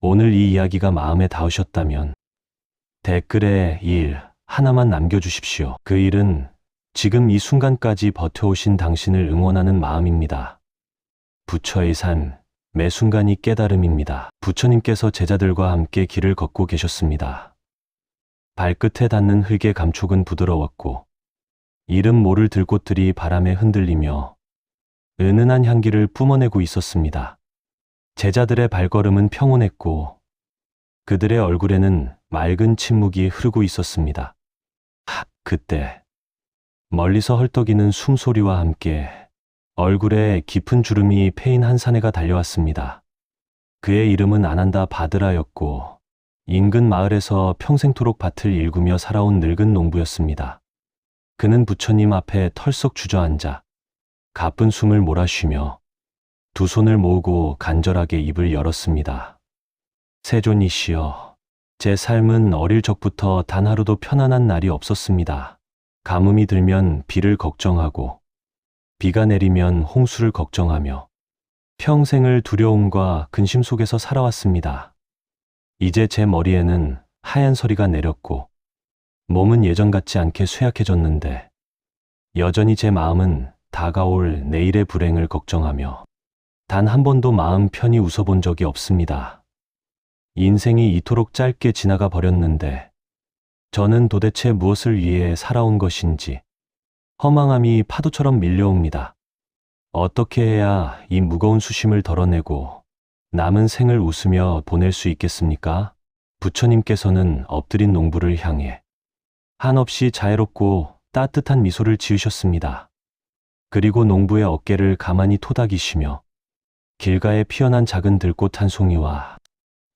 오늘 이 이야기가 마음에 닿으셨다면 댓글에 일 하나만 남겨주십시오. 그 일은 지금 이 순간까지 버텨오신 당신을 응원하는 마음입니다. 부처의 삶, 매 순간이 깨달음입니다. 부처님께서 제자들과 함께 길을 걷고 계셨습니다. 발끝에 닿는 흙의 감촉은 부드러웠고 이름 모를 들꽃들이 바람에 흔들리며 은은한 향기를 뿜어내고 있었습니다. 제자들의 발걸음은 평온했고 그들의 얼굴에는 맑은 침묵이 흐르고 있었습니다. 그때 멀리서 헐떡이는 숨소리와 함께 얼굴에 깊은 주름이 패인 한 사내가 달려왔습니다. 그의 이름은 아난다 바드라였고 인근 마을에서 평생토록 밭을 일구며 살아온 늙은 농부였습니다. 그는 부처님 앞에 털썩 주저앉아 가쁜 숨을 몰아쉬며 두 손을 모으고 간절하게 입을 열었습니다. 세존이시여, 제 삶은 어릴 적부터 단 하루도 편안한 날이 없었습니다. 가뭄이 들면 비를 걱정하고 비가 내리면 홍수를 걱정하며 평생을 두려움과 근심 속에서 살아왔습니다. 이제 제 머리에는 하얀 서리가 내렸고 몸은 예전 같지 않게 쇠약해졌는데 여전히 제 마음은 다가올 내일의 불행을 걱정하며 단 한 번도 마음 편히 웃어본 적이 없습니다. 인생이 이토록 짧게 지나가 버렸는데 저는 도대체 무엇을 위해 살아온 것인지 허망함이 파도처럼 밀려옵니다. 어떻게 해야 이 무거운 수심을 덜어내고 남은 생을 웃으며 보낼 수 있겠습니까? 부처님께서는 엎드린 농부를 향해 한없이 자애롭고 따뜻한 미소를 지으셨습니다. 그리고 농부의 어깨를 가만히 토닥이시며 길가에 피어난 작은 들꽃 한 송이와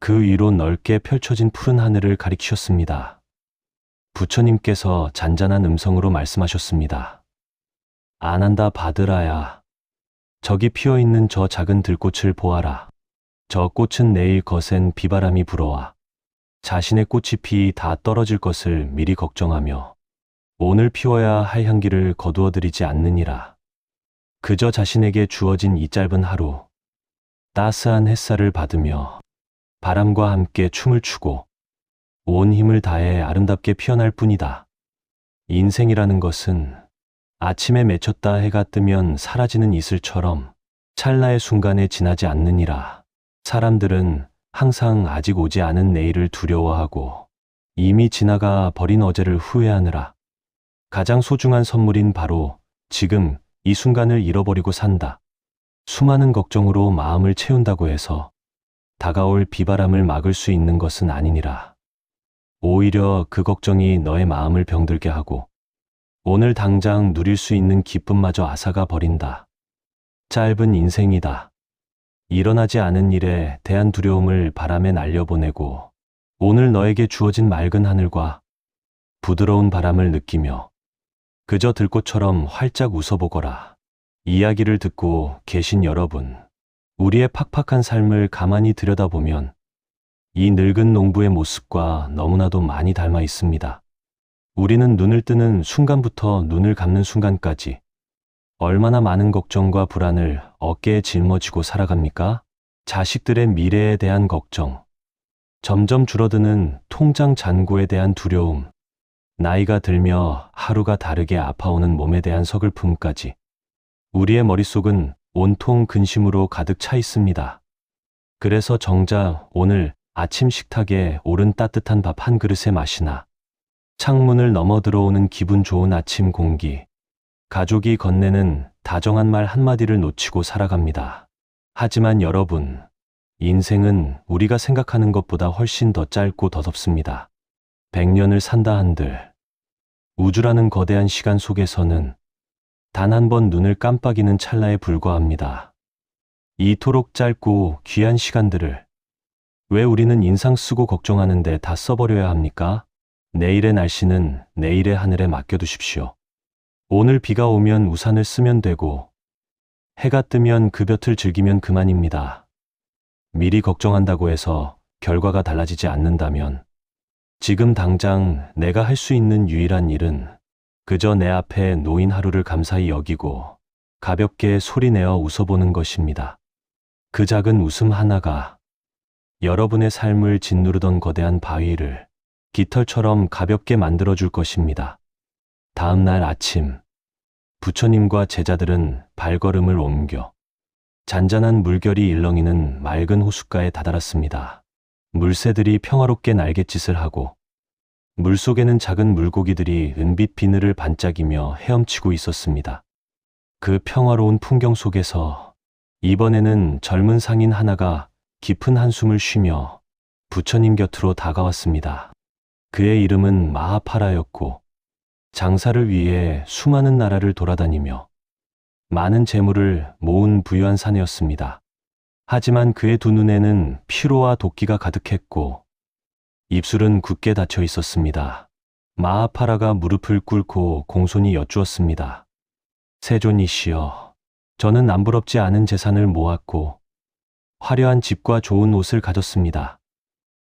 그 위로 넓게 펼쳐진 푸른 하늘을 가리키셨습니다. 부처님께서 잔잔한 음성으로 말씀하셨습니다. 아난다 바드라야, 저기 피어있는 저 작은 들꽃을 보아라. 저 꽃은 내일 거센 비바람이 불어와 자신의 꽃잎이 다 떨어질 것을 미리 걱정하며 오늘 피워야 할 향기를 거두어들이지 않느니라. 그저 자신에게 주어진 이 짧은 하루, 따스한 햇살을 받으며 바람과 함께 춤을 추고 온 힘을 다해 아름답게 피어날 뿐이다. 인생이라는 것은 아침에 맺혔다 해가 뜨면 사라지는 이슬처럼 찰나의 순간에 지나지 않느니라. 사람들은 항상 아직 오지 않은 내일을 두려워하고 이미 지나가 버린 어제를 후회하느라 가장 소중한 선물인 바로 지금 이 순간을 잃어버리고 산다. 수많은 걱정으로 마음을 채운다고 해서 다가올 비바람을 막을 수 있는 것은 아니니라. 오히려 그 걱정이 너의 마음을 병들게 하고 오늘 당장 누릴 수 있는 기쁨마저 앗아가 버린다. 짧은 인생이다. 일어나지 않은 일에 대한 두려움을 바람에 날려보내고 오늘 너에게 주어진 맑은 하늘과 부드러운 바람을 느끼며 그저 들꽃처럼 활짝 웃어보거라. 이야기를 듣고 계신 여러분, 우리의 팍팍한 삶을 가만히 들여다보면 이 늙은 농부의 모습과 너무나도 많이 닮아 있습니다. 우리는 눈을 뜨는 순간부터 눈을 감는 순간까지 얼마나 많은 걱정과 불안을 어깨에 짊어지고 살아갑니까? 자식들의 미래에 대한 걱정, 점점 줄어드는 통장 잔고에 대한 두려움, 나이가 들며 하루가 다르게 아파오는 몸에 대한 서글픔까지 우리의 머릿속은 온통 근심으로 가득 차 있습니다. 그래서 정작 오늘 아침 식탁에 오른 따뜻한 밥 한 그릇의 맛이나 창문을 넘어 들어오는 기분 좋은 아침 공기, 가족이 건네는 다정한 말 한마디를 놓치고 살아갑니다. 하지만 여러분, 인생은 우리가 생각하는 것보다 훨씬 더 짧고 더덥습니다. 100년을 산다 한들 우주라는 거대한 시간 속에서는 단 한 번 눈을 깜빡이는 찰나에 불과합니다. 이토록 짧고 귀한 시간들을 왜 우리는 인상 쓰고 걱정하는데 다 써버려야 합니까? 내일의 날씨는 내일의 하늘에 맡겨두십시오. 오늘 비가 오면 우산을 쓰면 되고 해가 뜨면 그 볕을 즐기면 그만입니다. 미리 걱정한다고 해서 결과가 달라지지 않는다면 지금 당장 내가 할 수 있는 유일한 일은 그저 내 앞에 놓인 하루를 감사히 여기고 가볍게 소리내어 웃어보는 것입니다. 그 작은 웃음 하나가 여러분의 삶을 짓누르던 거대한 바위를 깃털처럼 가볍게 만들어줄 것입니다. 다음 날 아침, 부처님과 제자들은 발걸음을 옮겨 잔잔한 물결이 일렁이는 맑은 호숫가에 다다랐습니다. 물새들이 평화롭게 날갯짓을 하고 물속에는 작은 물고기들이 은빛 비늘을 반짝이며 헤엄치고 있었습니다. 그 평화로운 풍경 속에서 이번에는 젊은 상인 하나가 깊은 한숨을 쉬며 부처님 곁으로 다가왔습니다. 그의 이름은 마하파라였고 장사를 위해 수많은 나라를 돌아다니며 많은 재물을 모은 부유한 사내였습니다. 하지만 그의 두 눈에는 피로와 도끼가 가득했고 입술은 굳게 닫혀 있었습니다. 마하파라가 무릎을 꿇고 공손히 여쭈었습니다. 세존이시여, 저는 남부럽지 않은 재산을 모았고 화려한 집과 좋은 옷을 가졌습니다.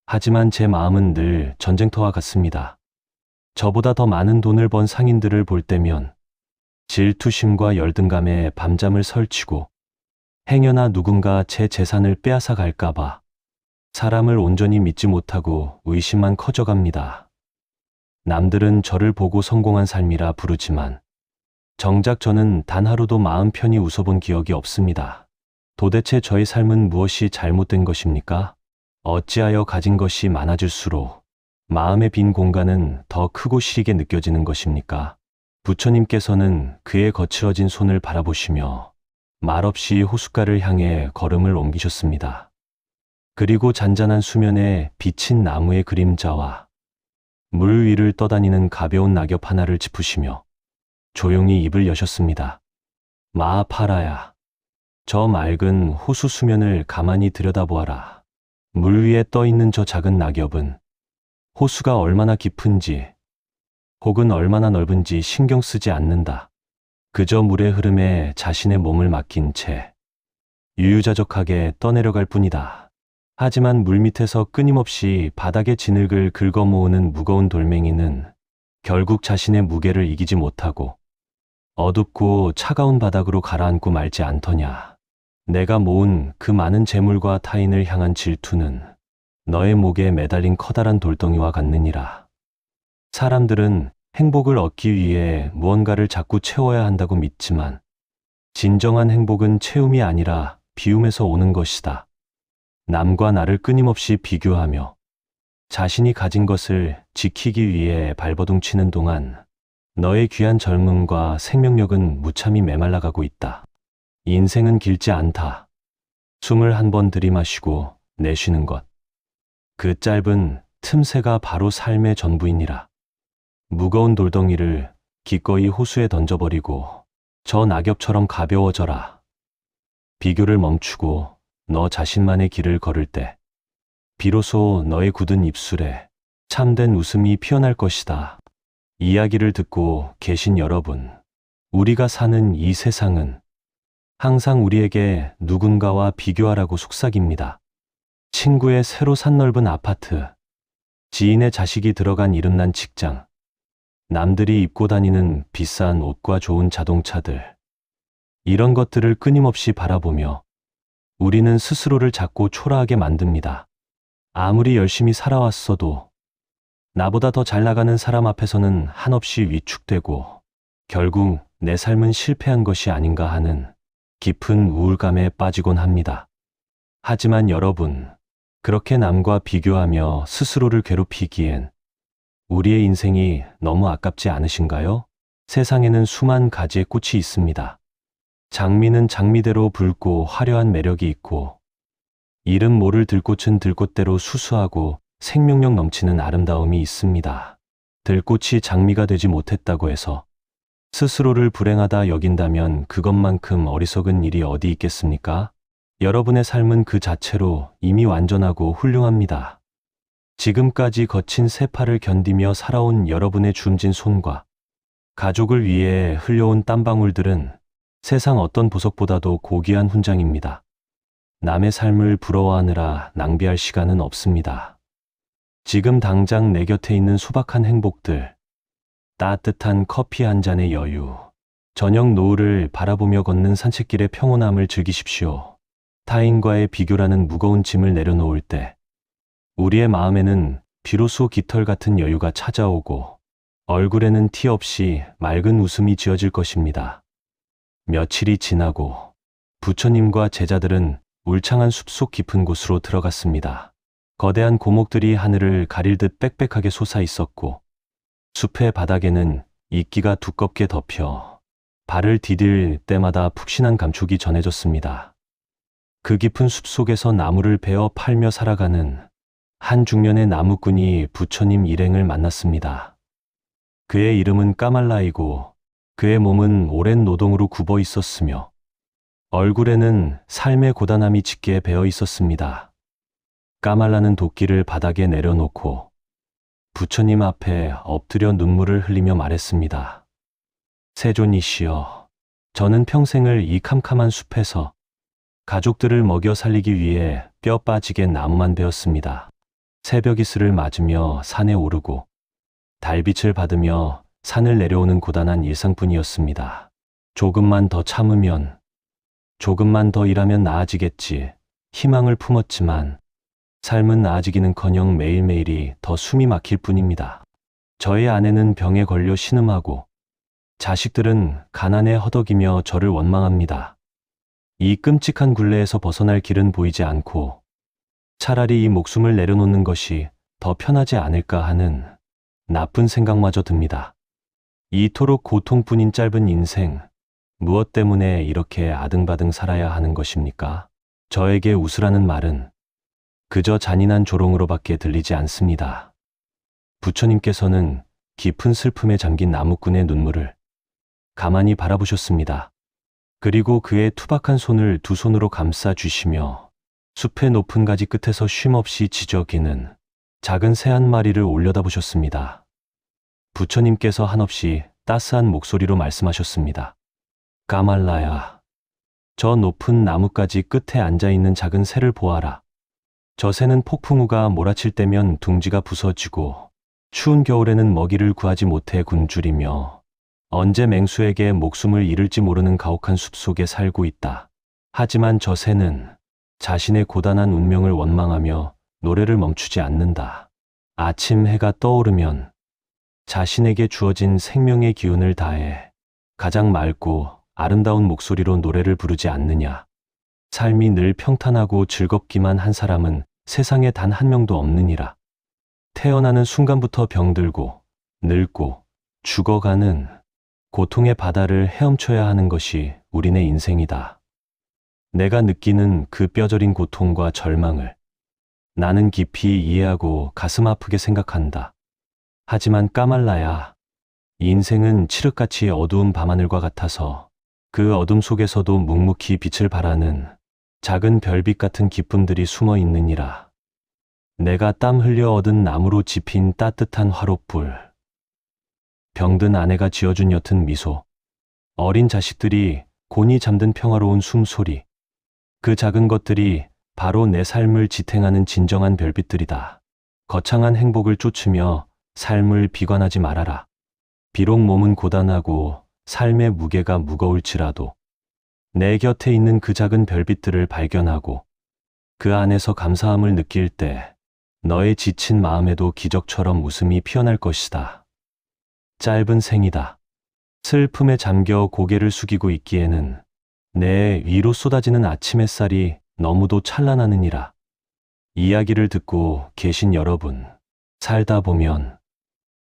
하지만 제 마음은 늘 전쟁터와 같습니다. 저보다 더 많은 돈을 번 상인들을 볼 때면 질투심과 열등감에 밤잠을 설치고 행여나 누군가 제 재산을 빼앗아 갈까봐 사람을 온전히 믿지 못하고 의심만 커져갑니다. 남들은 저를 보고 성공한 삶이라 부르지만 정작 저는 단 하루도 마음 편히 웃어본 기억이 없습니다. 도대체 저의 삶은 무엇이 잘못된 것입니까? 어찌하여 가진 것이 많아질수록 마음의 빈 공간은 더 크고 시리게 느껴지는 것입니까? 부처님께서는 그의 거칠어진 손을 바라보시며 말없이 호숫가를 향해 걸음을 옮기셨습니다. 그리고 잔잔한 수면에 비친 나무의 그림자와 물 위를 떠다니는 가벼운 낙엽 하나를 짚으시며 조용히 입을 여셨습니다. 마하파라야, 저 맑은 호수 수면을 가만히 들여다보아라. 물 위에 떠 있는 저 작은 낙엽은 호수가 얼마나 깊은지 혹은 얼마나 넓은지 신경 쓰지 않는다. 그저 물의 흐름에 자신의 몸을 맡긴 채 유유자적하게 떠내려갈 뿐이다. 하지만 물밑에서 끊임없이 바닥에 진흙을 긁어 모으는 무거운 돌멩이는 결국 자신의 무게를 이기지 못하고 어둡고 차가운 바닥으로 가라앉고 말지 않더냐. 내가 모은 그 많은 재물과 타인을 향한 질투는 너의 목에 매달린 커다란 돌덩이와 같느니라. 사람들은 행복을 얻기 위해 무언가를 자꾸 채워야 한다고 믿지만 진정한 행복은 채움이 아니라 비움에서 오는 것이다. 남과 나를 끊임없이 비교하며 자신이 가진 것을 지키기 위해 발버둥 치는 동안 너의 귀한 젊음과 생명력은 무참히 메말라가고 있다. 인생은 길지 않다. 숨을 한 번 들이마시고 내쉬는 것. 그 짧은 틈새가 바로 삶의 전부이니라. 무거운 돌덩이를 기꺼이 호수에 던져버리고 저 낙엽처럼 가벼워져라. 비교를 멈추고 너 자신만의 길을 걸을 때 비로소 너의 굳은 입술에 참된 웃음이 피어날 것이다. 이야기를 듣고 계신 여러분, 우리가 사는 이 세상은 항상 우리에게 누군가와 비교하라고 속삭입니다. 친구의 새로 산 넓은 아파트, 지인의 자식이 들어간 이름난 직장, 남들이 입고 다니는 비싼 옷과 좋은 자동차들, 이런 것들을 끊임없이 바라보며 우리는 스스로를 자꾸 초라하게 만듭니다. 아무리 열심히 살아왔어도 나보다 더 잘 나가는 사람 앞에서는 한없이 위축되고 결국 내 삶은 실패한 것이 아닌가 하는 깊은 우울감에 빠지곤 합니다. 하지만 여러분, 그렇게 남과 비교하며 스스로를 괴롭히기엔 우리의 인생이 너무 아깝지 않으신가요? 세상에는 수만 가지의 꽃이 있습니다. 장미는 장미대로 붉고 화려한 매력이 있고 이름 모를 들꽃은 들꽃대로 수수하고 생명력 넘치는 아름다움이 있습니다. 들꽃이 장미가 되지 못했다고 해서 스스로를 불행하다 여긴다면 그것만큼 어리석은 일이 어디 있겠습니까? 여러분의 삶은 그 자체로 이미 완전하고 훌륭합니다. 지금까지 거친 세파를 견디며 살아온 여러분의 줌진 손과 가족을 위해 흘려온 땀방울들은 세상 어떤 보석보다도 고귀한 훈장입니다. 남의 삶을 부러워하느라 낭비할 시간은 없습니다. 지금 당장 내 곁에 있는 소박한 행복들, 따뜻한 커피 한 잔의 여유, 저녁 노을을 바라보며 걷는 산책길의 평온함을 즐기십시오. 타인과의 비교라는 무거운 짐을 내려놓을 때 우리의 마음에는 비로소 깃털 같은 여유가 찾아오고 얼굴에는 티 없이 맑은 웃음이 지어질 것입니다. 며칠이 지나고 부처님과 제자들은 울창한 숲속 깊은 곳으로 들어갔습니다. 거대한 고목들이 하늘을 가릴 듯 빽빽하게 솟아 있었고 숲의 바닥에는 이끼가 두껍게 덮여 발을 디딜 때마다 푹신한 감촉이 전해졌습니다. 그 깊은 숲속에서 나무를 베어 팔며 살아가는 한 중년의 나무꾼이 부처님 일행을 만났습니다. 그의 이름은 까말라이고 그의 몸은 오랜 노동으로 굽어 있었으며 얼굴에는 삶의 고단함이 짙게 배어 있었습니다. 까말라는 도끼를 바닥에 내려놓고 부처님 앞에 엎드려 눈물을 흘리며 말했습니다. 세존이시여, 저는 평생을 이 캄캄한 숲에서 가족들을 먹여 살리기 위해 뼈 빠지게 나무만 베었습니다. 새벽 이슬을 맞으며 산에 오르고 달빛을 받으며 산을 내려오는 고단한 일상뿐이었습니다. 조금만 더 참으면, 조금만 더 일하면 나아지겠지 희망을 품었지만 삶은 나아지기는커녕 매일매일이 더 숨이 막힐 뿐입니다. 저의 아내는 병에 걸려 신음하고 자식들은 가난에 허덕이며 저를 원망합니다. 이 끔찍한 굴레에서 벗어날 길은 보이지 않고 차라리 이 목숨을 내려놓는 것이 더 편하지 않을까 하는 나쁜 생각마저 듭니다. 이토록 고통뿐인 짧은 인생, 무엇 때문에 이렇게 아등바등 살아야 하는 것입니까? 저에게 웃으라는 말은 그저 잔인한 조롱으로밖에 들리지 않습니다. 부처님께서는 깊은 슬픔에 잠긴 나무꾼의 눈물을 가만히 바라보셨습니다. 그리고 그의 투박한 손을 두 손으로 감싸 주시며 숲의 높은 가지 끝에서 쉼없이 지저귀는 작은 새 한 마리를 올려다보셨습니다. 부처님께서 한없이 따스한 목소리로 말씀하셨습니다. 까말라야, 저 높은 나뭇가지 끝에 앉아있는 작은 새를 보아라. 저 새는 폭풍우가 몰아칠 때면 둥지가 부서지고 추운 겨울에는 먹이를 구하지 못해 굶주리며 언제 맹수에게 목숨을 잃을지 모르는 가혹한 숲속에 살고 있다. 하지만 저 새는 자신의 고단한 운명을 원망하며 노래를 멈추지 않는다. 아침 해가 떠오르면 자신에게 주어진 생명의 기운을 다해 가장 맑고 아름다운 목소리로 노래를 부르지 않느냐. 삶이 늘 평탄하고 즐겁기만 한 사람은 세상에 단 한 명도 없느니라. 태어나는 순간부터 병들고 늙고 죽어가는 고통의 바다를 헤엄쳐야 하는 것이 우리네 인생이다. 내가 느끼는 그 뼈저린 고통과 절망을 나는 깊이 이해하고 가슴 아프게 생각한다. 하지만 까말라야, 인생은 칠흑같이 어두운 밤하늘과 같아서 그 어둠 속에서도 묵묵히 빛을 발하는 작은 별빛 같은 기쁨들이 숨어 있느니라. 내가 땀 흘려 얻은 나무로 지핀 따뜻한 화롯불, 병든 아내가 지어준 옅은 미소, 어린 자식들이 곤히 잠든 평화로운 숨소리, 그 작은 것들이 바로 내 삶을 지탱하는 진정한 별빛들이다. 거창한 행복을 쫓으며 삶을 비관하지 말아라. 비록 몸은 고단하고 삶의 무게가 무거울지라도 내 곁에 있는 그 작은 별빛들을 발견하고 그 안에서 감사함을 느낄 때 너의 지친 마음에도 기적처럼 웃음이 피어날 것이다. 짧은 생이다. 슬픔에 잠겨 고개를 숙이고 있기에는 내 위로 쏟아지는 아침 햇살이 너무도 찬란하느니라. 이야기를 듣고 계신 여러분, 살다 보면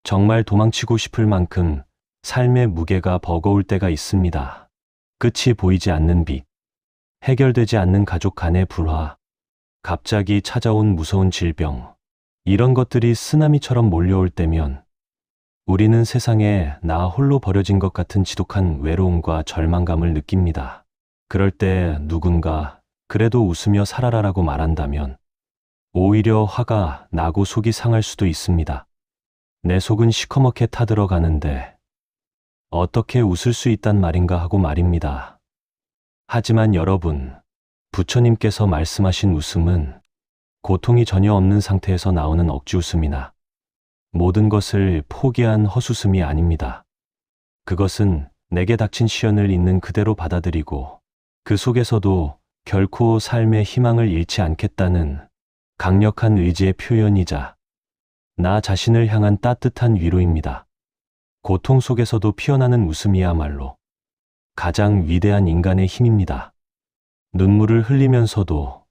정말 도망치고 싶을 만큼 삶의 무게가 버거울 때가 있습니다. 끝이 보이지 않는 빚, 해결되지 않는 가족 간의 불화, 갑자기 찾아온 무서운 질병, 이런 것들이 쓰나미처럼 몰려올 때면 우리는 세상에 나 홀로 버려진 것 같은 지독한 외로움과 절망감을 느낍니다. 그럴 때 누군가 그래도 웃으며 살아라라고 말한다면 오히려 화가 나고 속이 상할 수도 있습니다. 내 속은 시커멓게 타들어가는데 어떻게 웃을 수 있단 말인가 하고 말입니다. 하지만 여러분, 부처님께서 말씀하신 웃음은 고통이 전혀 없는 상태에서 나오는 억지 웃음이나 모든 것을 포기한 헛웃음이 아닙니다. 그것은 내게 닥친 시련을 있는 그대로 받아들이고 그 속에서도 결코 삶의 희망을 잃지 않겠다는 강력한 의지의 표현이자 나 자신을 향한 따뜻한 위로입니다. 고통 속에서도 피어나는 웃음이야말로 가장 위대한 인간의 힘입니다. 눈물을 흘리면서도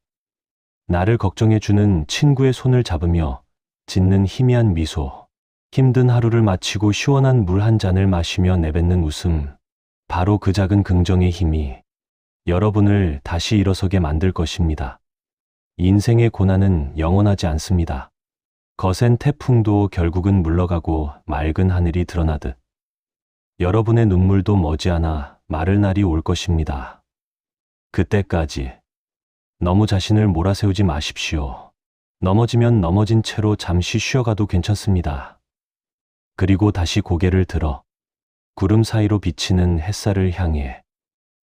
나를 걱정해주는 친구의 손을 잡으며 짓는 희미한 미소, 힘든 하루를 마치고 시원한 물 한 잔을 마시며 내뱉는 웃음, 바로 그 작은 긍정의 힘이 여러분을 다시 일어서게 만들 것입니다. 인생의 고난은 영원하지 않습니다. 거센 태풍도 결국은 물러가고 맑은 하늘이 드러나듯 여러분의 눈물도 머지않아 마를 날이 올 것입니다. 그때까지 너무 자신을 몰아세우지 마십시오. 넘어지면 넘어진 채로 잠시 쉬어가도 괜찮습니다. 그리고 다시 고개를 들어 구름 사이로 비치는 햇살을 향해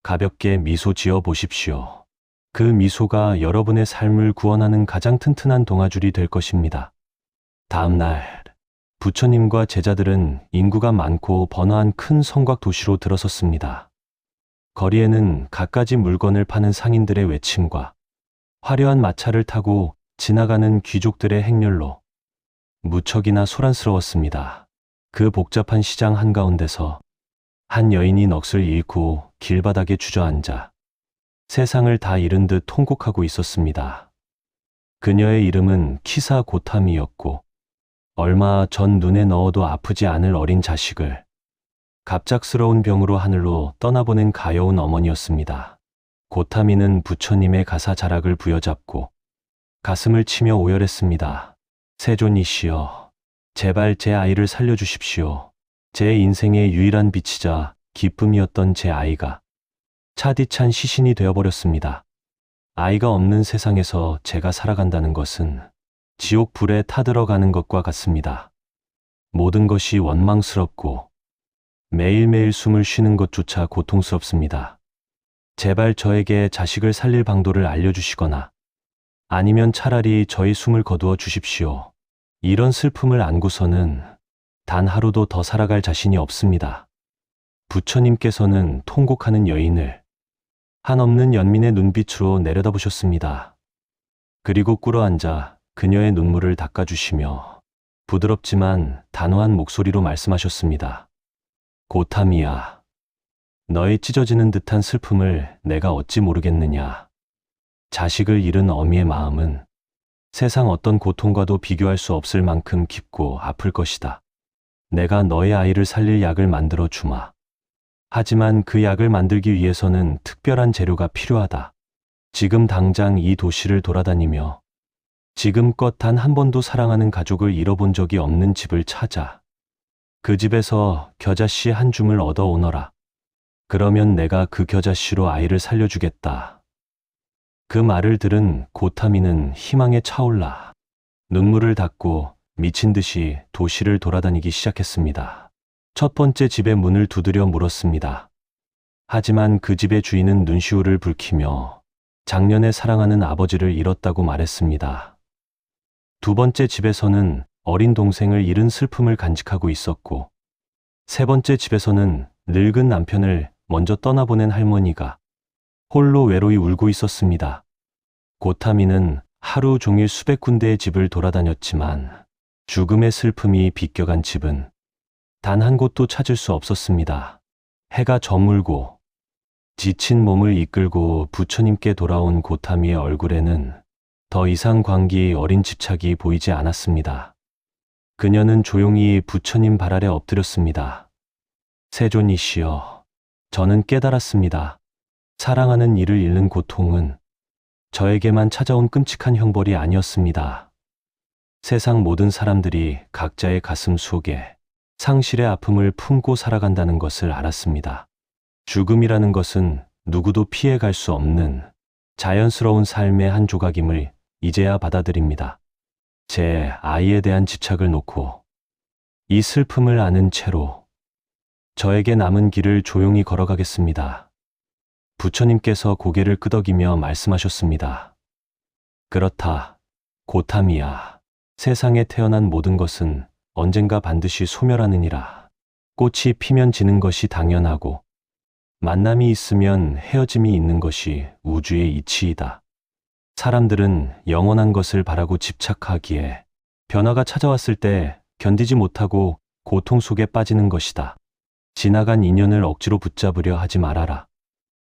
가볍게 미소 지어 보십시오. 그 미소가 여러분의 삶을 구원하는 가장 튼튼한 동아줄이 될 것입니다. 다음 날, 부처님과 제자들은 인구가 많고 번화한 큰 성곽 도시로 들어섰습니다. 거리에는 갖가지 물건을 파는 상인들의 외침과 화려한 마차를 타고 지나가는 귀족들의 행렬로 무척이나 소란스러웠습니다. 그 복잡한 시장 한가운데서 한 여인이 넋을 잃고 길바닥에 주저앉아 세상을 다 잃은 듯 통곡하고 있었습니다. 그녀의 이름은 키사 고타미였고 얼마 전 눈에 넣어도 아프지 않을 어린 자식을 갑작스러운 병으로 하늘로 떠나보낸 가여운 어머니였습니다. 고타미는 부처님의 가사 자락을 부여잡고 가슴을 치며 오열했습니다. 세존이시여, 제발 제 아이를 살려주십시오. 제 인생의 유일한 빛이자 기쁨이었던 제 아이가 차디찬 시신이 되어버렸습니다. 아이가 없는 세상에서 제가 살아간다는 것은 지옥 불에 타들어가는 것과 같습니다. 모든 것이 원망스럽고 매일매일 숨을 쉬는 것조차 고통스럽습니다. 제발 저에게 자식을 살릴 방도를 알려주시거나 아니면 차라리 저의 숨을 거두어 주십시오. 이런 슬픔을 안고서는 단 하루도 더 살아갈 자신이 없습니다. 부처님께서는 통곡하는 여인을 한없는 연민의 눈빛으로 내려다보셨습니다. 그리고 꿇어앉아 그녀의 눈물을 닦아주시며 부드럽지만 단호한 목소리로 말씀하셨습니다. 고타미야, 너의 찢어지는 듯한 슬픔을 내가 어찌 모르겠느냐. 자식을 잃은 어미의 마음은 세상 어떤 고통과도 비교할 수 없을 만큼 깊고 아플 것이다. 내가 너의 아이를 살릴 약을 만들어 주마. 하지만 그 약을 만들기 위해서는 특별한 재료가 필요하다. 지금 당장 이 도시를 돌아다니며 지금껏 단 한 번도 사랑하는 가족을 잃어본 적이 없는 집을 찾아 그 집에서 겨자씨 한 줌을 얻어오너라. 그러면 내가 그 겨자씨로 아이를 살려주겠다. 그 말을 들은 고타미는 희망에 차올라 눈물을 닦고 미친 듯이 도시를 돌아다니기 시작했습니다. 첫 번째 집의 문을 두드려 물었습니다. 하지만 그 집의 주인은 눈시울을 붉히며 작년에 사랑하는 아버지를 잃었다고 말했습니다. 두 번째 집에서는 어린 동생을 잃은 슬픔을 간직하고 있었고, 세 번째 집에서는 늙은 남편을 먼저 떠나보낸 할머니가 홀로 외로이 울고 있었습니다. 고타미는 하루 종일 수백 군데의 집을 돌아다녔지만 죽음의 슬픔이 비껴간 집은 단 한 곳도 찾을 수 없었습니다. 해가 저물고 지친 몸을 이끌고 부처님께 돌아온 고타미의 얼굴에는 더 이상 광기 어린 집착이 보이지 않았습니다. 그녀는 조용히 부처님 발 아래 엎드렸습니다. 세존이시여, 저는 깨달았습니다. 사랑하는 이를 잃는 고통은 저에게만 찾아온 끔찍한 형벌이 아니었습니다. 세상 모든 사람들이 각자의 가슴 속에 상실의 아픔을 품고 살아간다는 것을 알았습니다. 죽음이라는 것은 누구도 피해갈 수 없는 자연스러운 삶의 한 조각임을 이제야 받아들입니다. 제 아이에 대한 집착을 놓고 이 슬픔을 아는 채로 저에게 남은 길을 조용히 걸어가겠습니다. 부처님께서 고개를 끄덕이며 말씀하셨습니다. 그렇다, 고타미야. 세상에 태어난 모든 것은 언젠가 반드시 소멸하느니라. 꽃이 피면 지는 것이 당연하고 만남이 있으면 헤어짐이 있는 것이 우주의 이치이다. 사람들은 영원한 것을 바라고 집착하기에 변화가 찾아왔을 때 견디지 못하고 고통 속에 빠지는 것이다. 지나간 인연을 억지로 붙잡으려 하지 말아라.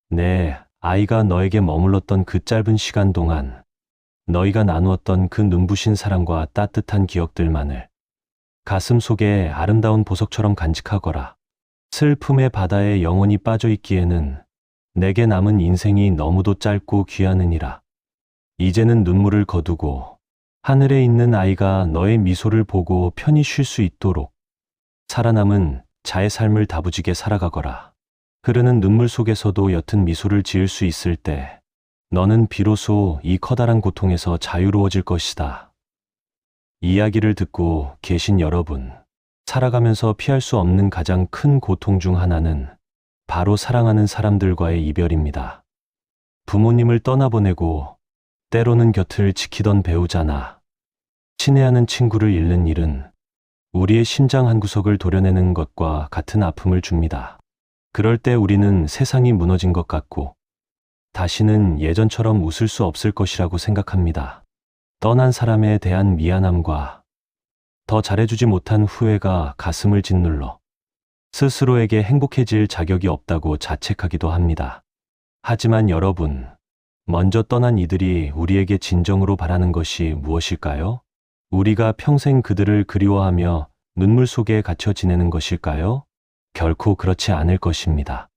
내 아이가 너에게 머물렀던 그 짧은 시간 동안 너희가 나누었던 그 눈부신 사랑과 따뜻한 기억들만을 가슴 속에 아름다운 보석처럼 간직하거라. 슬픔의 바다에 영원히 빠져 있기에는 내게 남은 인생이 너무도 짧고 귀하느니라. 이제는 눈물을 거두고 하늘에 있는 아이가 너의 미소를 보고 편히 쉴 수 있도록 살아남은 자의 삶을 다부지게 살아가거라. 흐르는 눈물 속에서도 옅은 미소를 지을 수 있을 때 너는 비로소 이 커다란 고통에서 자유로워질 것이다. 이야기를 듣고 계신 여러분, 살아가면서 피할 수 없는 가장 큰 고통 중 하나는 바로 사랑하는 사람들과의 이별입니다. 부모님을 떠나보내고 때로는 곁을 지키던 배우자나 친애하는 친구를 잃는 일은 우리의 심장 한구석을 도려내는 것과 같은 아픔을 줍니다. 그럴 때 우리는 세상이 무너진 것 같고 다시는 예전처럼 웃을 수 없을 것이라고 생각합니다. 떠난 사람에 대한 미안함과 더 잘해주지 못한 후회가 가슴을 짓눌러 스스로에게 행복해질 자격이 없다고 자책하기도 합니다. 하지만 여러분, 먼저 떠난 이들이 우리에게 진정으로 바라는 것이 무엇일까요? 우리가 평생 그들을 그리워하며 눈물 속에 갇혀 지내는 것일까요? 결코 그렇지 않을 것입니다.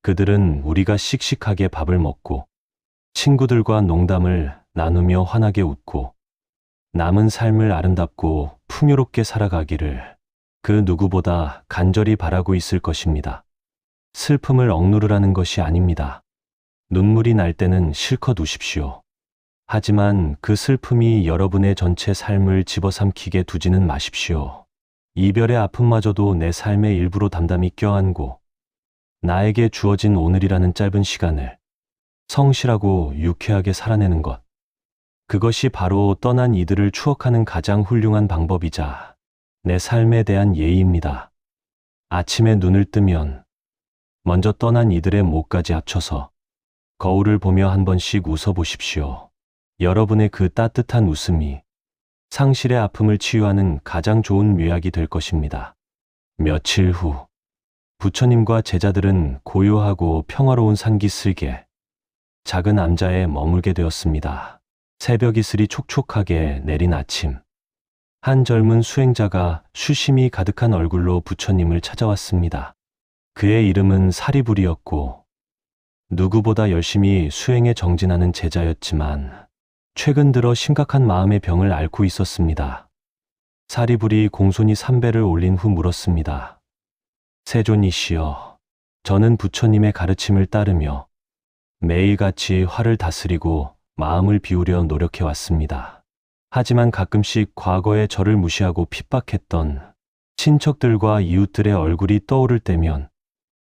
그들은 우리가 씩씩하게 밥을 먹고 친구들과 농담을 나누며 환하게 웃고 남은 삶을 아름답고 풍요롭게 살아가기를 그 누구보다 간절히 바라고 있을 것입니다. 슬픔을 억누르라는 것이 아닙니다. 눈물이 날 때는 실컷 우십시오. 하지만 그 슬픔이 여러분의 전체 삶을 집어삼키게 두지는 마십시오. 이별의 아픔마저도 내 삶의 일부로 담담히 껴안고 나에게 주어진 오늘이라는 짧은 시간을 성실하고 유쾌하게 살아내는 것. 그것이 바로 떠난 이들을 추억하는 가장 훌륭한 방법이자 내 삶에 대한 예의입니다. 아침에 눈을 뜨면 먼저 떠난 이들의 목까지 합쳐서 거울을 보며 한 번씩 웃어보십시오. 여러분의 그 따뜻한 웃음이 상실의 아픔을 치유하는 가장 좋은 묘약이 될 것입니다. 며칠 후 부처님과 제자들은 고요하고 평화로운 산기슭에 작은 암자에 머물게 되었습니다. 새벽 이슬이 촉촉하게 내린 아침, 한 젊은 수행자가 수심이 가득한 얼굴로 부처님을 찾아왔습니다. 그의 이름은 사리불이었고 누구보다 열심히 수행에 정진하는 제자였지만 최근 들어 심각한 마음의 병을 앓고 있었습니다. 사리불이 공손히 삼배를 올린 후 물었습니다. 세존이시여, 저는 부처님의 가르침을 따르며 매일같이 화를 다스리고 마음을 비우려 노력해왔습니다. 하지만 가끔씩 과거에 저를 무시하고 핍박했던 친척들과 이웃들의 얼굴이 떠오를 때면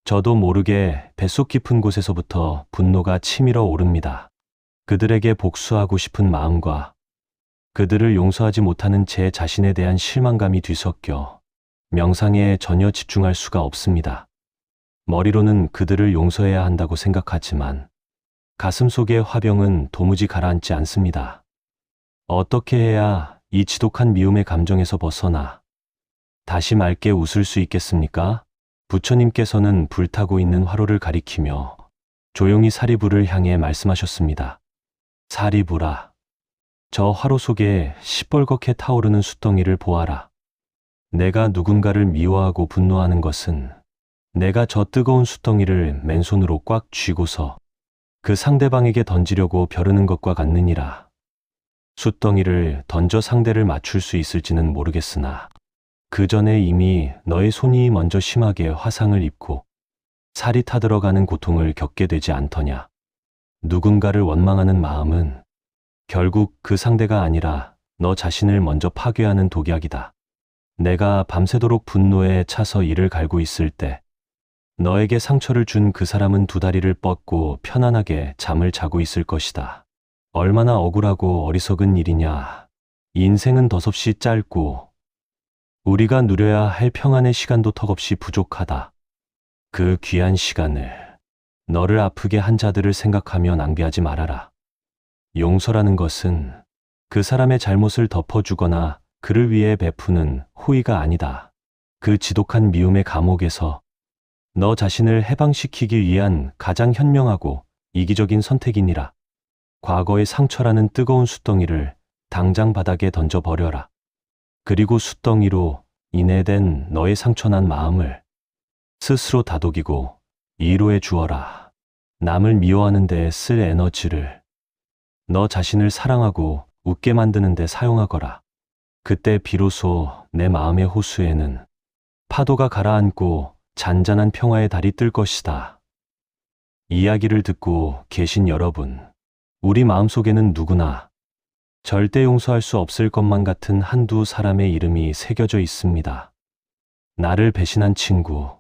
저도 모르게 뱃속 깊은 곳에서부터 분노가 치밀어 오릅니다. 그들에게 복수하고 싶은 마음과 그들을 용서하지 못하는 제 자신에 대한 실망감이 뒤섞여 명상에 전혀 집중할 수가 없습니다. 머리로는 그들을 용서해야 한다고 생각하지만 가슴 속의 화병은 도무지 가라앉지 않습니다. 어떻게 해야 이 지독한 미움의 감정에서 벗어나 다시 맑게 웃을 수 있겠습니까? 부처님께서는 불타고 있는 화로를 가리키며 조용히 사리불을 향해 말씀하셨습니다. 사리불아, 저 화로 속에 시뻘겋게 타오르는 숫덩이를 보아라. 내가 누군가를 미워하고 분노하는 것은 내가 저 뜨거운 숫덩이를 맨손으로 꽉 쥐고서 그 상대방에게 던지려고 벼르는 것과 같느니라. 숫덩이를 던져 상대를 맞출 수 있을지는 모르겠으나 그 전에 이미 너의 손이 먼저 심하게 화상을 입고 살이 타들어가는 고통을 겪게 되지 않더냐. 누군가를 원망하는 마음은 결국 그 상대가 아니라 너 자신을 먼저 파괴하는 독약이다. 내가 밤새도록 분노에 차서 이를 갈고 있을 때 너에게 상처를 준 그 사람은 두 다리를 뻗고 편안하게 잠을 자고 있을 것이다. 얼마나 억울하고 어리석은 일이냐. 인생은 덧없이 짧고 우리가 누려야 할 평안의 시간도 턱없이 부족하다. 그 귀한 시간을 너를 아프게 한 자들을 생각하며 낭비하지 말아라. 용서라는 것은 그 사람의 잘못을 덮어주거나 그를 위해 베푸는 호의가 아니다. 그 지독한 미움의 감옥에서 너 자신을 해방시키기 위한 가장 현명하고 이기적인 선택이니라. 과거의 상처라는 뜨거운 숯덩이를 당장 바닥에 던져버려라. 그리고 숯덩이로 인해된 너의 상처난 마음을 스스로 다독이고 위로해 주어라. 남을 미워하는 데 쓸 에너지를 너 자신을 사랑하고 웃게 만드는 데 사용하거라. 그때 비로소 내 마음의 호수에는 파도가 가라앉고 잔잔한 평화의 달이 뜰 것이다. 이야기를 듣고 계신 여러분, 우리 마음속에는 누구나 절대 용서할 수 없을 것만 같은 한두 사람의 이름이 새겨져 있습니다. 나를 배신한 친구,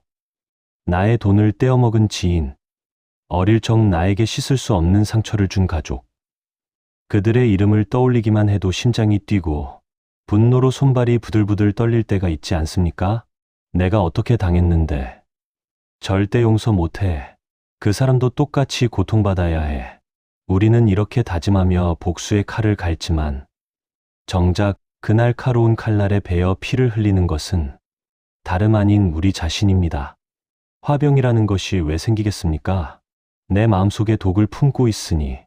나의 돈을 떼어먹은 지인, 어릴 적 나에게 씻을 수 없는 상처를 준 가족. 그들의 이름을 떠올리기만 해도 심장이 뛰고 분노로 손발이 부들부들 떨릴 때가 있지 않습니까? 내가 어떻게 당했는데 절대 용서 못해. 그 사람도 똑같이 고통받아야 해. 우리는 이렇게 다짐하며 복수의 칼을 갈지만 정작 그 날카로운 칼날에 베어 피를 흘리는 것은 다름 아닌 우리 자신입니다. 화병이라는 것이 왜 생기겠습니까? 내 마음속에 독을 품고 있으니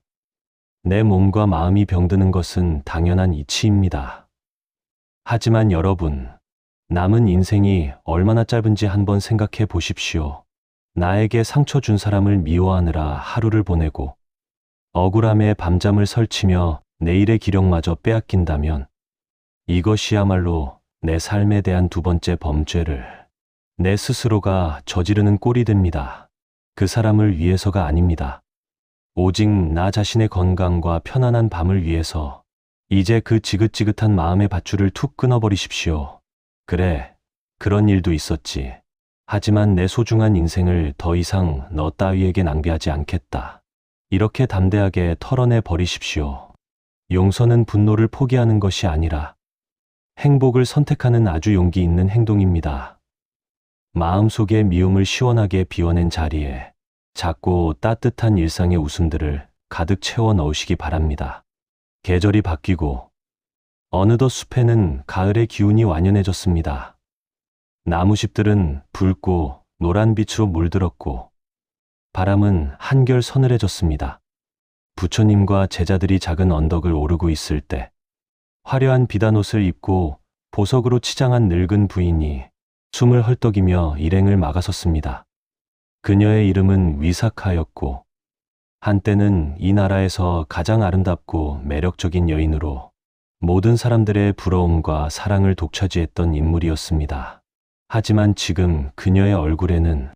내 몸과 마음이 병드는 것은 당연한 이치입니다. 하지만 여러분, 남은 인생이 얼마나 짧은지 한번 생각해 보십시오. 나에게 상처 준 사람을 미워하느라 하루를 보내고 억울함에 밤잠을 설치며 내일의 기력마저 빼앗긴다면 이것이야말로 내 삶에 대한 두 번째 범죄를 내 스스로가 저지르는 꼴이 됩니다. 그 사람을 위해서가 아닙니다. 오직 나 자신의 건강과 편안한 밤을 위해서 이제 그 지긋지긋한 마음의 밧줄을 툭 끊어버리십시오. 그래, 그런 일도 있었지. 하지만 내 소중한 인생을 더 이상 너 따위에게 낭비하지 않겠다. 이렇게 담대하게 털어내 버리십시오. 용서는 분노를 포기하는 것이 아니라 행복을 선택하는 아주 용기 있는 행동입니다. 마음속의 미움을 시원하게 비워낸 자리에 작고 따뜻한 일상의 웃음들을 가득 채워 넣으시기 바랍니다. 계절이 바뀌고 어느덧 숲에는 가을의 기운이 완연해졌습니다. 나무잎들은 붉고 노란 빛으로 물들었고 바람은 한결 서늘해졌습니다. 부처님과 제자들이 작은 언덕을 오르고 있을 때 화려한 비단옷을 입고 보석으로 치장한 늙은 부인이 숨을 헐떡이며 일행을 막아섰습니다. 그녀의 이름은 위사카였고 한때는 이 나라에서 가장 아름답고 매력적인 여인으로 모든 사람들의 부러움과 사랑을 독차지했던 인물이었습니다. 하지만 지금 그녀의 얼굴에는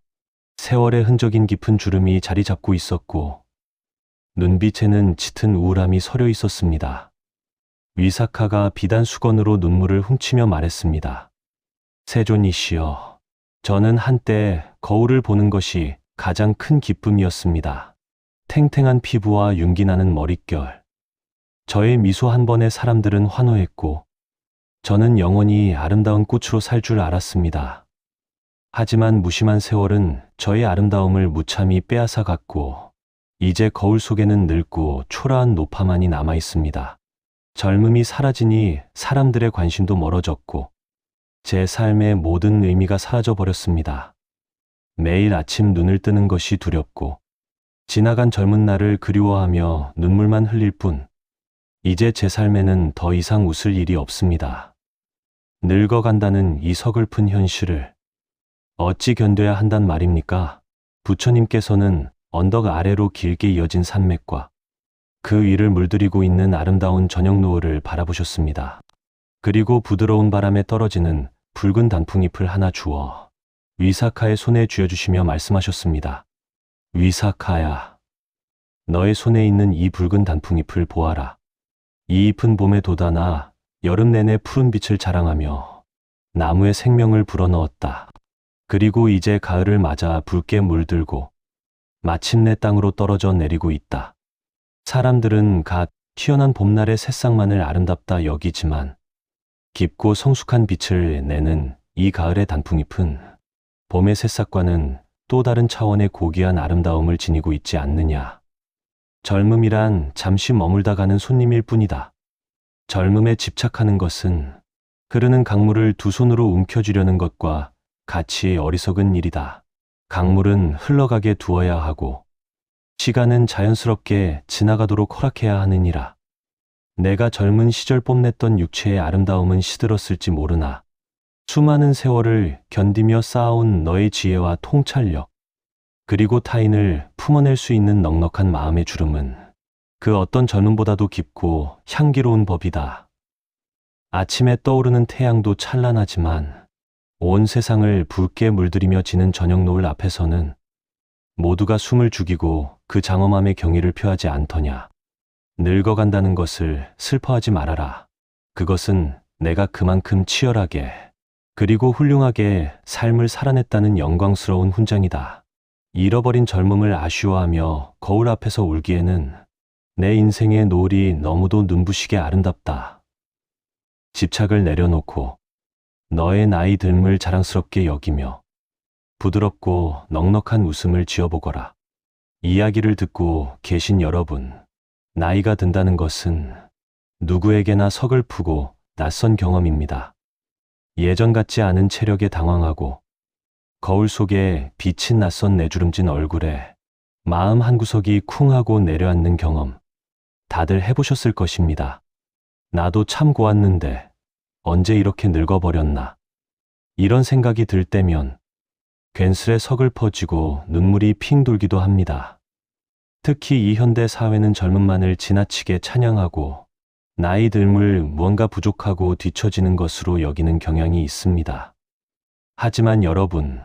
세월의 흔적인 깊은 주름이 자리 잡고 있었고 눈빛에는 짙은 우울함이 서려 있었습니다. 위사카가 비단 수건으로 눈물을 훔치며 말했습니다. 세존이시여, 저는 한때 거울을 보는 것이 가장 큰 기쁨이었습니다. 탱탱한 피부와 윤기 나는 머릿결. 저의 미소 한 번에 사람들은 환호했고 저는 영원히 아름다운 꽃으로 살 줄 알았습니다. 하지만 무심한 세월은 저의 아름다움을 무참히 빼앗아 갔고 이제 거울 속에는 늙고 초라한 노파만이 남아 있습니다. 젊음이 사라지니 사람들의 관심도 멀어졌고 제 삶의 모든 의미가 사라져 버렸습니다. 매일 아침 눈을 뜨는 것이 두렵고 지나간 젊은 날을 그리워하며 눈물만 흘릴 뿐 이제 제 삶에는 더 이상 웃을 일이 없습니다. 늙어간다는 이 서글픈 현실을 어찌 견뎌야 한단 말입니까? 부처님께서는 언덕 아래로 길게 이어진 산맥과 그 위를 물들이고 있는 아름다운 저녁 노을을 바라보셨습니다. 그리고 부드러운 바람에 떨어지는 붉은 단풍잎을 하나 주어 위사카의 손에 쥐어주시며 말씀하셨습니다. 위사카야, 너의 손에 있는 이 붉은 단풍잎을 보아라. 이 잎은 봄에 돋아나 여름 내내 푸른 빛을 자랑하며 나무에 생명을 불어넣었다. 그리고 이제 가을을 맞아 붉게 물들고 마침내 땅으로 떨어져 내리고 있다. 사람들은 갓 튀어난 봄날의 새싹만을 아름답다 여기지만 깊고 성숙한 빛을 내는 이 가을의 단풍잎은 봄의 새싹과는 또 다른 차원의 고귀한 아름다움을 지니고 있지 않느냐. 젊음이란 잠시 머물다 가는 손님일 뿐이다. 젊음에 집착하는 것은 흐르는 강물을 두 손으로 움켜쥐려는 것과 같이 어리석은 일이다. 강물은 흘러가게 두어야 하고 시간은 자연스럽게 지나가도록 허락해야 하느니라. 내가 젊은 시절 뽐냈던 육체의 아름다움은 시들었을지 모르나 수많은 세월을 견디며 쌓아온 너의 지혜와 통찰력, 그리고 타인을 품어낼 수 있는 넉넉한 마음의 주름은 그 어떤 젊음보다도 깊고 향기로운 법이다. 아침에 떠오르는 태양도 찬란하지만 온 세상을 붉게 물들이며 지는 저녁 노을 앞에서는 모두가 숨을 죽이고 그 장엄함의 경의를 표하지 않더냐. 늙어간다는 것을 슬퍼하지 말아라. 그것은 내가 그만큼 치열하게 그리고 훌륭하게 삶을 살아냈다는 영광스러운 훈장이다. 잃어버린 젊음을 아쉬워하며 거울 앞에서 울기에는 내 인생의 노을이 너무도 눈부시게 아름답다. 집착을 내려놓고 너의 나이 듦을 자랑스럽게 여기며 부드럽고 넉넉한 웃음을 지어보거라. 이야기를 듣고 계신 여러분, 나이가 든다는 것은 누구에게나 서글프고 낯선 경험입니다. 예전 같지 않은 체력에 당황하고 거울 속에 비친 낯선 내주름진 얼굴에 마음 한구석이 쿵하고 내려앉는 경험, 다들 해보셨을 것입니다. 나도 참 고왔는데 언제 이렇게 늙어버렸나. 이런 생각이 들 때면 괜스레 서글퍼지고 눈물이 핑 돌기도 합니다. 특히 이 현대 사회는 젊음만을 지나치게 찬양하고 나이 듦을 무언가 부족하고 뒤처지는 것으로 여기는 경향이 있습니다. 하지만 여러분,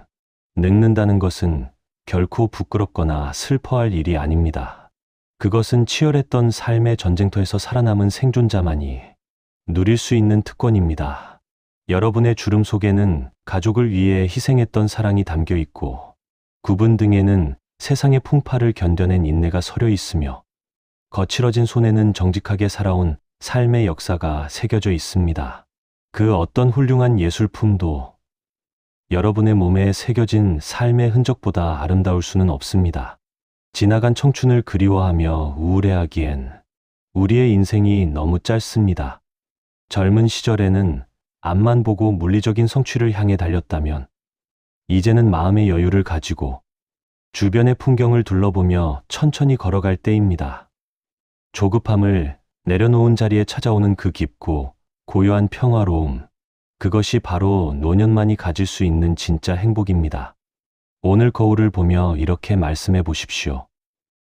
늙는다는 것은 결코 부끄럽거나 슬퍼할 일이 아닙니다. 그것은 치열했던 삶의 전쟁터에서 살아남은 생존자만이 누릴 수 있는 특권입니다. 여러분의 주름 속에는 가족을 위해 희생했던 사랑이 담겨 있고 구분 등에는 세상의 풍파를 견뎌낸 인내가 서려 있으며 거칠어진 손에는 정직하게 살아온 삶의 역사가 새겨져 있습니다. 그 어떤 훌륭한 예술품도 여러분의 몸에 새겨진 삶의 흔적보다 아름다울 수는 없습니다. 지나간 청춘을 그리워하며 우울해하기엔 우리의 인생이 너무 짧습니다. 젊은 시절에는 앞만 보고 물리적인 성취를 향해 달렸다면 이제는 마음의 여유를 가지고 주변의 풍경을 둘러보며 천천히 걸어갈 때입니다. 조급함을 내려놓은 자리에 찾아오는 그 깊고 고요한 평화로움, 그것이 바로 노년만이 가질 수 있는 진짜 행복입니다. 오늘 거울을 보며 이렇게 말씀해 보십시오.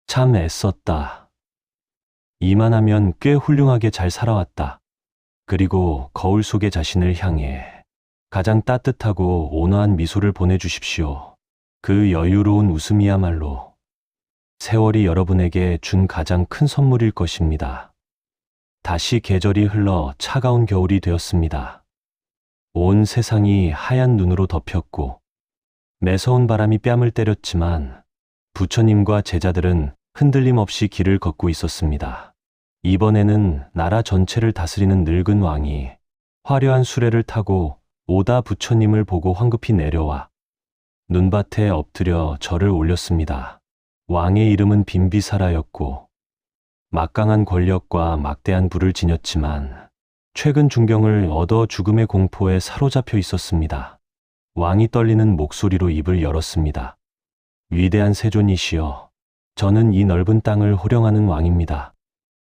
참 애썼다. 이만하면 꽤 훌륭하게 잘 살아왔다. 그리고 거울 속의 자신을 향해 가장 따뜻하고 온화한 미소를 보내주십시오. 그 여유로운 웃음이야말로 세월이 여러분에게 준 가장 큰 선물일 것입니다. 다시 계절이 흘러 차가운 겨울이 되었습니다. 온 세상이 하얀 눈으로 덮였고 매서운 바람이 뺨을 때렸지만 부처님과 제자들은 흔들림 없이 길을 걷고 있었습니다. 이번에는 나라 전체를 다스리는 늙은 왕이 화려한 수레를 타고 오다 부처님을 보고 황급히 내려와 눈밭에 엎드려 절을 올렸습니다. 왕의 이름은 빈비사라였고 막강한 권력과 막대한 부를 지녔지만 최근 중경을 얻어 죽음의 공포에 사로잡혀 있었습니다. 왕이 떨리는 목소리로 입을 열었습니다. 위대한 세존이시여, 저는 이 넓은 땅을 호령하는 왕입니다.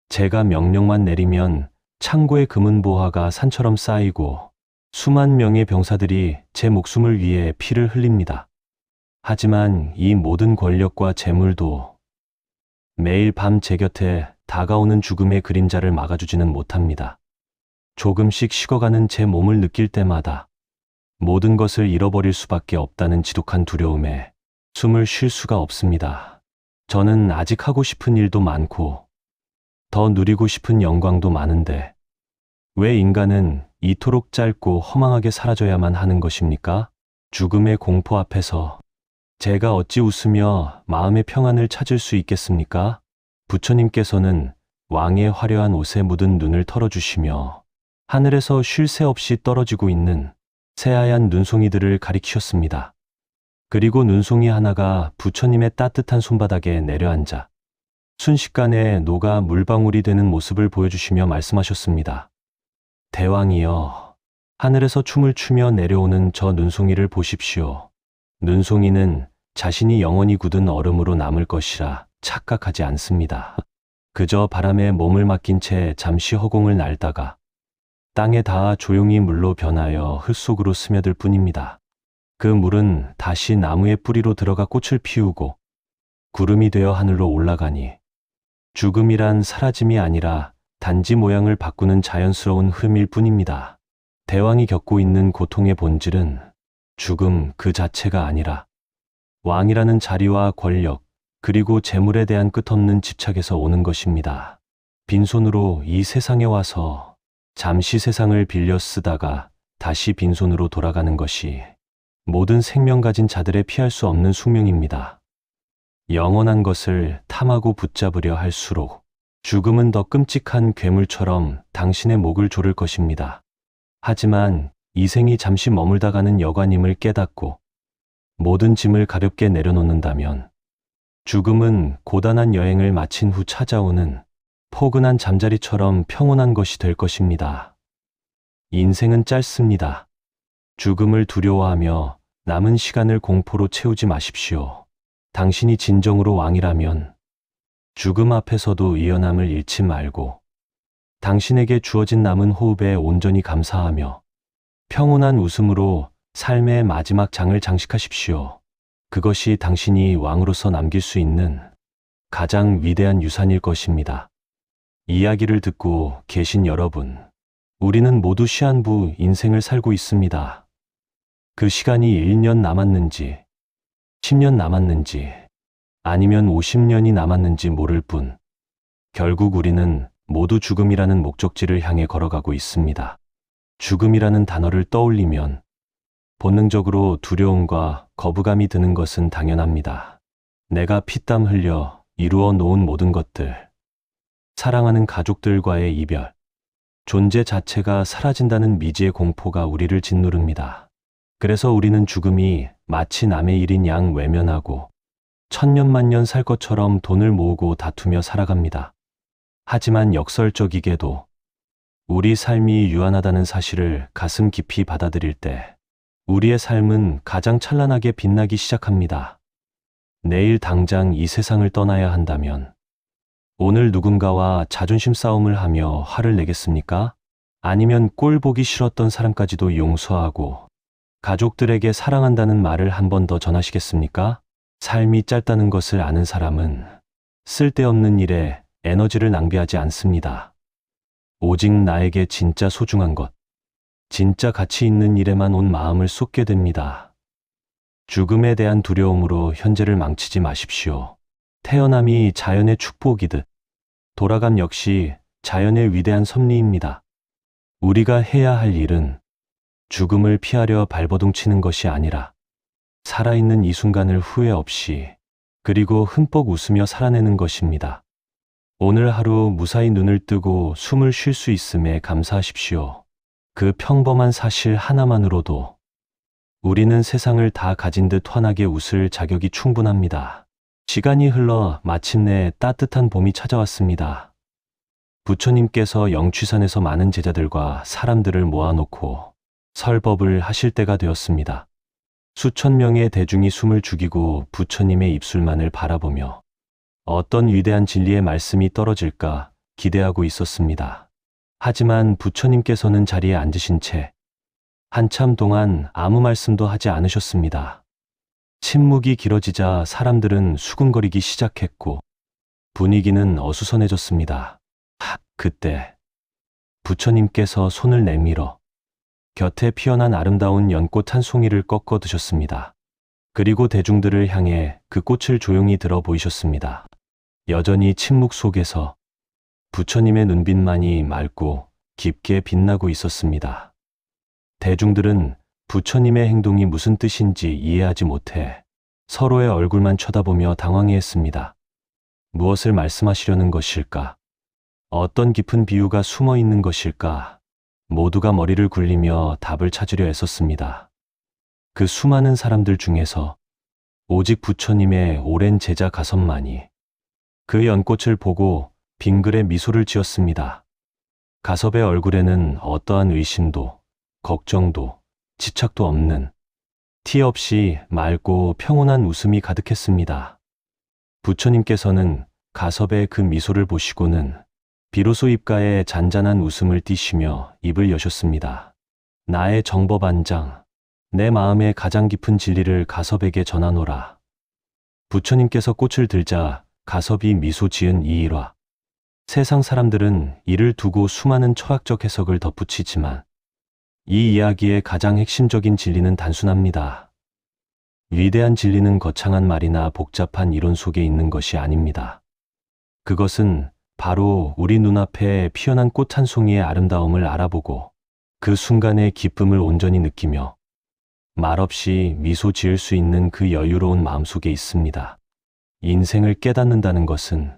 제가 명령만 내리면 창고의 금은 보화가 산처럼 쌓이고 수만 명의 병사들이 제 목숨을 위해 피를 흘립니다. 하지만 이 모든 권력과 재물도 매일 밤 제 곁에 다가오는 죽음의 그림자를 막아주지는 못합니다. 조금씩 식어가는 제 몸을 느낄 때마다 모든 것을 잃어버릴 수밖에 없다는 지독한 두려움에 숨을 쉴 수가 없습니다. 저는 아직 하고 싶은 일도 많고 더 누리고 싶은 영광도 많은데 왜 인간은 이토록 짧고 허망하게 사라져야만 하는 것입니까? 죽음의 공포 앞에서 제가 어찌 웃으며 마음의 평안을 찾을 수 있겠습니까? 부처님께서는 왕의 화려한 옷에 묻은 눈을 털어주시며 하늘에서 쉴 새 없이 떨어지고 있는 새하얀 눈송이들을 가리키셨습니다. 그리고 눈송이 하나가 부처님의 따뜻한 손바닥에 내려앉아 순식간에 녹아 물방울이 되는 모습을 보여주시며 말씀하셨습니다. 대왕이여, 하늘에서 춤을 추며 내려오는 저 눈송이를 보십시오. 눈송이는 자신이 영원히 굳은 얼음으로 남을 것이라 착각하지 않습니다. 그저 바람에 몸을 맡긴 채 잠시 허공을 날다가 땅에 닿아 조용히 물로 변하여 흙 속으로 스며들 뿐입니다. 그 물은 다시 나무의 뿌리로 들어가 꽃을 피우고 구름이 되어 하늘로 올라가니 죽음이란 사라짐이 아니라 단지 모양을 바꾸는 자연스러운 흐름일 뿐입니다. 대왕이 겪고 있는 고통의 본질은 죽음 그 자체가 아니라 왕이라는 자리와 권력, 그리고 재물에 대한 끝없는 집착에서 오는 것입니다. 빈손으로 이 세상에 와서 잠시 세상을 빌려 쓰다가 다시 빈손으로 돌아가는 것이 모든 생명 가진 자들의 피할 수 없는 숙명입니다. 영원한 것을 탐하고 붙잡으려 할수록 죽음은 더 끔찍한 괴물처럼 당신의 목을 조를 것입니다. 하지만 이 생이 잠시 머물다 가는 여관임을 깨닫고 모든 짐을 가볍게 내려놓는다면 죽음은 고단한 여행을 마친 후 찾아오는 포근한 잠자리처럼 평온한 것이 될 것입니다. 인생은 짧습니다. 죽음을 두려워하며 남은 시간을 공포로 채우지 마십시오. 당신이 진정으로 왕이라면 죽음 앞에서도 의연함을 잃지 말고 당신에게 주어진 남은 호흡에 온전히 감사하며 평온한 웃음으로 삶의 마지막 장을 장식하십시오. 그것이 당신이 왕으로서 남길 수 있는 가장 위대한 유산일 것입니다. 이야기를 듣고 계신 여러분, 우리는 모두 시한부 인생을 살고 있습니다. 그 시간이 1년 남았는지, 10년 남았는지, 아니면 50년이 남았는지 모를 뿐, 결국 우리는 모두 죽음이라는 목적지를 향해 걸어가고 있습니다. 죽음이라는 단어를 떠올리면 본능적으로 두려움과 거부감이 드는 것은 당연합니다. 내가 피땀 흘려 이루어 놓은 모든 것들, 사랑하는 가족들과의 이별, 존재 자체가 사라진다는 미지의 공포가 우리를 짓누릅니다. 그래서 우리는 죽음이 마치 남의 일인 양 외면하고 천년만년 살 것처럼 돈을 모으고 다투며 살아갑니다. 하지만 역설적이게도 우리 삶이 유한하다는 사실을 가슴 깊이 받아들일 때 우리의 삶은 가장 찬란하게 빛나기 시작합니다. 내일 당장 이 세상을 떠나야 한다면 오늘 누군가와 자존심 싸움을 하며 화를 내겠습니까? 아니면 꼴 보기 싫었던 사람까지도 용서하고 가족들에게 사랑한다는 말을 한 번 더 전하시겠습니까? 삶이 짧다는 것을 아는 사람은 쓸데없는 일에 에너지를 낭비하지 않습니다. 오직 나에게 진짜 소중한 것, 진짜 가치 있는 일에만 온 마음을 쏟게 됩니다. 죽음에 대한 두려움으로 현재를 망치지 마십시오. 태어남이 자연의 축복이듯 돌아감 역시 자연의 위대한 섭리입니다. 우리가 해야 할 일은 죽음을 피하려 발버둥 치는 것이 아니라 살아있는 이 순간을 후회 없이 그리고 흠뻑 웃으며 살아내는 것입니다. 오늘 하루 무사히 눈을 뜨고 숨을 쉴 수 있음에 감사하십시오. 그 평범한 사실 하나만으로도 우리는 세상을 다 가진 듯 환하게 웃을 자격이 충분합니다. 시간이 흘러 마침내 따뜻한 봄이 찾아왔습니다. 부처님께서 영취산에서 많은 제자들과 사람들을 모아놓고 설법을 하실 때가 되었습니다. 수천 명의 대중이 숨을 죽이고 부처님의 입술만을 바라보며 어떤 위대한 진리의 말씀이 떨어질까 기대하고 있었습니다. 하지만 부처님께서는 자리에 앉으신 채 한참 동안 아무 말씀도 하지 않으셨습니다. 침묵이 길어지자 사람들은 수군거리기 시작했고 분위기는 어수선해졌습니다. 그때 부처님께서 손을 내밀어 곁에 피어난 아름다운 연꽃 한 송이를 꺾어 드셨습니다. 그리고 대중들을 향해 그 꽃을 조용히 들어 보이셨습니다. 여전히 침묵 속에서 부처님의 눈빛만이 맑고 깊게 빛나고 있었습니다. 대중들은 부처님의 행동이 무슨 뜻인지 이해하지 못해 서로의 얼굴만 쳐다보며 당황해했습니다. 무엇을 말씀하시려는 것일까? 어떤 깊은 비유가 숨어 있는 것일까? 모두가 머리를 굴리며 답을 찾으려 애썼습니다. 그 수많은 사람들 중에서 오직 부처님의 오랜 제자 가섭만이 그 연꽃을 보고 빙글에 미소를 지었습니다. 가섭의 얼굴에는 어떠한 의심도, 걱정도, 집착도 없는 티 없이 맑고 평온한 웃음이 가득했습니다. 부처님께서는 가섭의 그 미소를 보시고는 비로소 입가에 잔잔한 웃음을 띠시며 입을 여셨습니다. 나의 정법안장, 내 마음의 가장 깊은 진리를 가섭에게 전하노라. 부처님께서 꽃을 들자 가섭이 미소 지은 이 일화. 세상 사람들은 이를 두고 수많은 철학적 해석을 덧붙이지만 이 이야기의 가장 핵심적인 진리는 단순합니다. 위대한 진리는 거창한 말이나 복잡한 이론 속에 있는 것이 아닙니다. 그것은 바로 우리 눈앞에 피어난 꽃 한 송이의 아름다움을 알아보고 그 순간의 기쁨을 온전히 느끼며 말없이 미소 지을 수 있는 그 여유로운 마음 속에 있습니다. 인생을 깨닫는다는 것은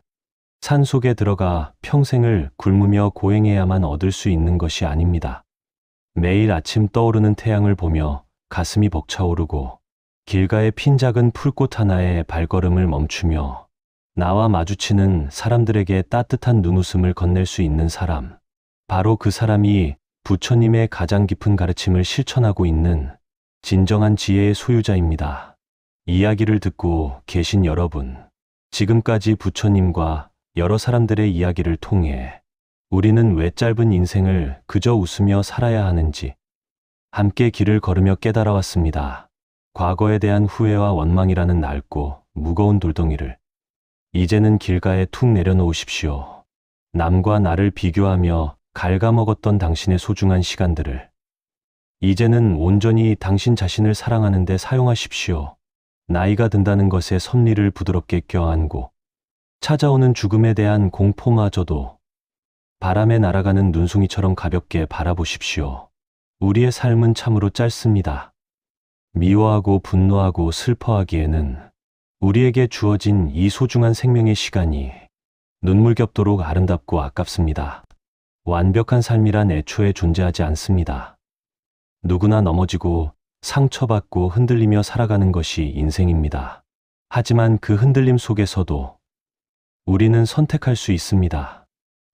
산속에 들어가 평생을 굶으며 고행해야만 얻을 수 있는 것이 아닙니다. 매일 아침 떠오르는 태양을 보며 가슴이 벅차오르고 길가에 핀 작은 풀꽃 하나에 발걸음을 멈추며 나와 마주치는 사람들에게 따뜻한 눈웃음을 건넬 수 있는 사람. 바로 그 사람이 부처님의 가장 깊은 가르침을 실천하고 있는 진정한 지혜의 소유자입니다. 이야기를 듣고 계신 여러분, 지금까지 부처님과 여러 사람들의 이야기를 통해 우리는 왜 짧은 인생을 그저 웃으며 살아야 하는지 함께 길을 걸으며 깨달아왔습니다. 과거에 대한 후회와 원망이라는 낡고 무거운 돌덩이를 이제는 길가에 툭 내려놓으십시오. 남과 나를 비교하며 갉아먹었던 당신의 소중한 시간들을 이제는 온전히 당신 자신을 사랑하는 데 사용하십시오. 나이가 든다는 것에 섭리를 부드럽게 껴안고 찾아오는 죽음에 대한 공포마저도 바람에 날아가는 눈송이처럼 가볍게 바라보십시오. 우리의 삶은 참으로 짧습니다. 미워하고 분노하고 슬퍼하기에는 우리에게 주어진 이 소중한 생명의 시간이 눈물겹도록 아름답고 아깝습니다. 완벽한 삶이란 애초에 존재하지 않습니다. 누구나 넘어지고 상처받고 흔들리며 살아가는 것이 인생입니다. 하지만 그 흔들림 속에서도 우리는 선택할 수 있습니다.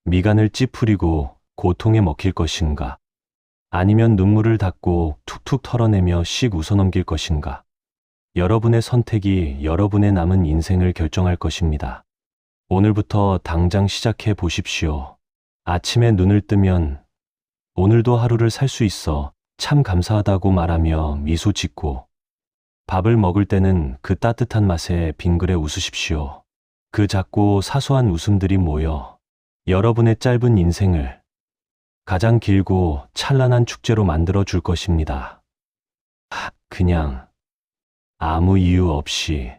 미간을 찌푸리고 고통에 먹힐 것인가? 아니면 눈물을 닦고 툭툭 털어내며 씩 웃어넘길 것인가? 여러분의 선택이 여러분의 남은 인생을 결정할 것입니다. 오늘부터 당장 시작해 보십시오. 아침에 눈을 뜨면 오늘도 하루를 살 수 있어 참 감사하다고 말하며 미소 짓고 밥을 먹을 때는 그 따뜻한 맛에 빙그레 웃으십시오. 그 작고 사소한 웃음들이 모여 여러분의 짧은 인생을 가장 길고 찬란한 축제로 만들어 줄 것입니다. 그냥 아무 이유 없이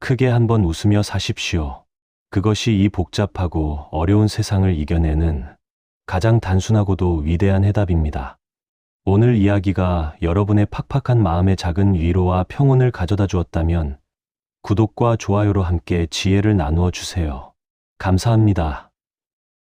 크게 한번 웃으며 사십시오. 그것이 이 복잡하고 어려운 세상을 이겨내는 가장 단순하고도 위대한 해답입니다. 오늘 이야기가 여러분의 팍팍한 마음에 작은 위로와 평온을 가져다 주었다면 구독과 좋아요로 함께 지혜를 나누어 주세요. 감사합니다.